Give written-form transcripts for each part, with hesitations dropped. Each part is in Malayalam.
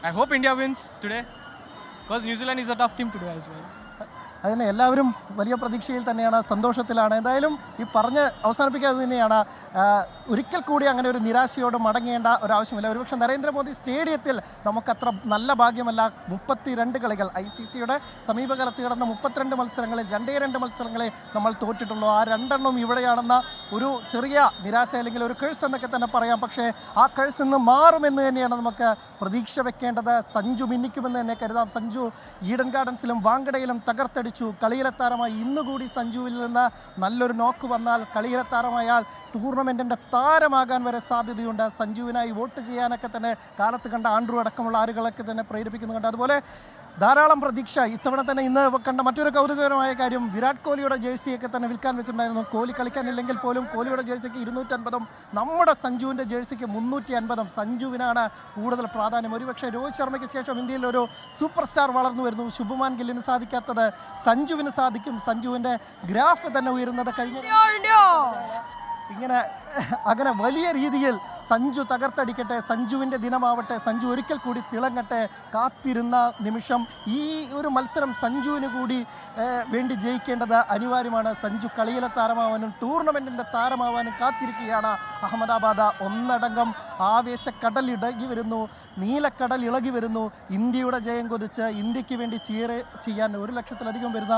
I hope India wins today because New Zealand is a tough team today as well. അതിന് എല്ലാവരും വലിയ പ്രതീക്ഷയിൽ തന്നെയാണ്, സന്തോഷത്തിലാണ്. എന്തായാലും ഈ പറഞ്ഞ് അവസാനിപ്പിക്കാതെ തന്നെയാണ്, ഒരിക്കൽ കൂടി അങ്ങനെ ഒരു നിരാശയോട് മടങ്ങേണ്ട ഒരാവശ്യമില്ല. ഒരുപക്ഷെ നരേന്ദ്രമോദി സ്റ്റേഡിയത്തിൽ നമുക്കത്ര നല്ല ഭാഗ്യമല്ല. 32 കളികൾ ICCയുടെ സമീപകാലത്ത് കിടന്ന 32 മത്സരങ്ങളിൽ 2 മത്സരങ്ങളെ നമ്മൾ തോറ്റിട്ടുള്ളൂ. ആ 2 ഇവിടെയാണെന്ന ഒരു ചെറിയ നിരാശ അല്ലെങ്കിൽ ഒരു കേഴ്സ് എന്നൊക്കെ തന്നെ പറയാം. പക്ഷേ ആ കേഴ്സ് ഇന്ന് മാറുമെന്ന് തന്നെയാണ് നമുക്ക് പ്രതീക്ഷ വെക്കേണ്ടത്. സഞ്ജു മിന്നിക്കുമെന്ന് തന്നെ കരുതാം. സഞ്ജു ഈഡൻ ഗാർഡൻസിലും വാങ്കഡയിലും തകർത്തെടുത്തു. കളിയിലെ താരമായി ഇന്നുകൂടി സഞ്ജുവിൽ നിന്ന് നല്ലൊരു നോക്ക് വന്നാൽ, കളിയിലെ താരമായാൽ ടൂർണമെൻറ്റിൻ്റെ താരമാകാൻ വരെ സാധ്യതയുണ്ട്. സഞ്ജുവിനായി വോട്ട് ചെയ്യാനൊക്കെ തന്നെ കാലത്ത് കണ്ട ആൻഡ്രു അടക്കമുള്ള ആളുകളൊക്കെ തന്നെ പ്രേരിപ്പിക്കുന്നുണ്ട്. അതുപോലെ ധാരാളം പ്രതീക്ഷ ഇത്തവണ തന്നെ ഇന്ന് കണ്ട മറ്റൊരു കൗതുകകരമായ കാര്യം, വിരാട് കോഹ്ലിയുടെ ജേഴ്സിയൊക്കെ തന്നെ വിൽക്കാൻ വെച്ചിട്ടുണ്ടായിരുന്നു. കോഹ്ലി കളിക്കാനില്ലെങ്കിൽ പോലും കോഹ്ലിയുടെ ജേഴ്സിക്ക് 250, നമ്മുടെ സഞ്ജുവിൻ്റെ ജേഴ്സിക്ക് 350. സഞ്ജുവിനാണ് കൂടുതൽ പ്രാധാന്യം. ഒരുപക്ഷെ രോഹിത് ശർമ്മയ്ക്ക് ശേഷം ഇന്ത്യയിൽ ഒരു സൂപ്പർ സ്റ്റാർ വളർന്നു വരുന്നു. ശുഭ്മാൻ ഗില്ലിന് സാധിക്കാത്തത് സഞ്ജുവിന് സാധിക്കും. സഞ്ജുവിൻ്റെ ഗ്രാഫ് തന്നെ ഉയരുന്നത് കഴിഞ്ഞ അങ്ങനെ വലിയ രീതിയിൽ സഞ്ജു തകർത്തടിക്കട്ടെ. സഞ്ജുവിൻ്റെ ദിനമാവട്ടെ. സഞ്ജു ഒരിക്കൽ കൂടി തിളങ്ങട്ടെ. കാത്തിരുന്ന നിമിഷം. ഈ ഒരു മത്സരം സഞ്ജുവിന് കൂടി വേണ്ടി ജയിക്കേണ്ടത് അനിവാര്യമാണ്. സഞ്ജു കളിയിലെ താരമാവാനും ടൂർണമെൻറ്റിൻ്റെ താരമാവാനും കാത്തിരിക്കുകയാണ്. അഹമ്മദാബാദ് ഒന്നടങ്കം ആവേശക്കടൽ ഇളകി വരുന്നു, നീലക്കടൽ ഇളകി വരുന്നു. ഇന്ത്യയുടെ ജയം കൊതിച്ച് ഇന്ത്യക്ക് വേണ്ടി ചെയ്യാൻ 1 ലക്ഷത്തിലധികം വരുന്ന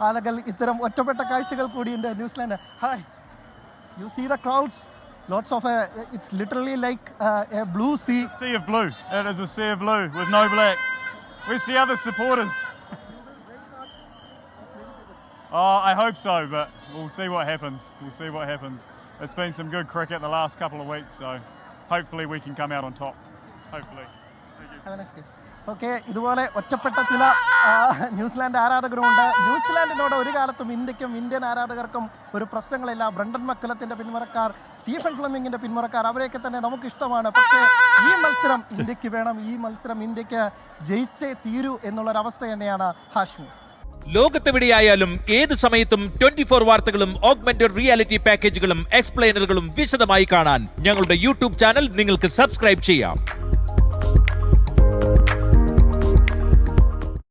ആളുകൾ. ഇത്തരം ഒറ്റപ്പെട്ട കാഴ്ചകൾ കൂടിയുണ്ട് New Zealand. Hi, you see the crowds, lots of it's literally like a blue sea. It's a sea of blue. It is a sea of blue with no black. Where's the other supporters? Oh, I hope so, but we'll see what happens. It's been some good cricket the last couple of weeks, so hopefully we can come out on top. Hopefully. Thank you. Have a nice day. Okay, ഇതുപോലെ ഒറ്റപ്പെട്ട ചില ന്യൂസിലാൻഡ് ആരാധകരുമുണ്ട്. ന്യൂസിലാൻഡിനോട് ഒരു കാലത്തും ഇന്ത്യക്കും ഇന്ത്യൻ ആരാധകർക്കും ഒരു പ്രശ്നങ്ങളില്ല. ബ്രണ്ടൻ മക്കലത്തിൻ്റെ പിന്മുറക്കാർ, സ്റ്റീഫൻ ഫ്ലെമിങ്ങിൻ്റെ പിന്മുറക്കാർ, അവരെയൊക്കെ തന്നെ നമുക്ക് ഇഷ്ടമാണ്. പക്ഷേ ഈ മത്സരം ഇന്ത്യക്ക് വേണം. ഈ മത്സരം ഇന്ത്യക്ക് ജയിച്ചേ തീരൂ എന്നുള്ളൊരവസ്ഥ തന്നെയാണ് ഹാഷ്മി. ലോകത്തെവിടെയായാലും ഏത് സമയത്തും 24 വാർത്തകളും ഓഗ്മെന്റഡ് റിയാലിറ്റി പാക്കേജുകളും എക്സ്പ്ലെയിനറുകളും വിശദമായി കാണാൻ ഞങ്ങളുടെ യൂട്യൂബ് ചാനൽ നിങ്ങൾക്ക് സബ്സ്ക്രൈബ് ചെയ്യാം.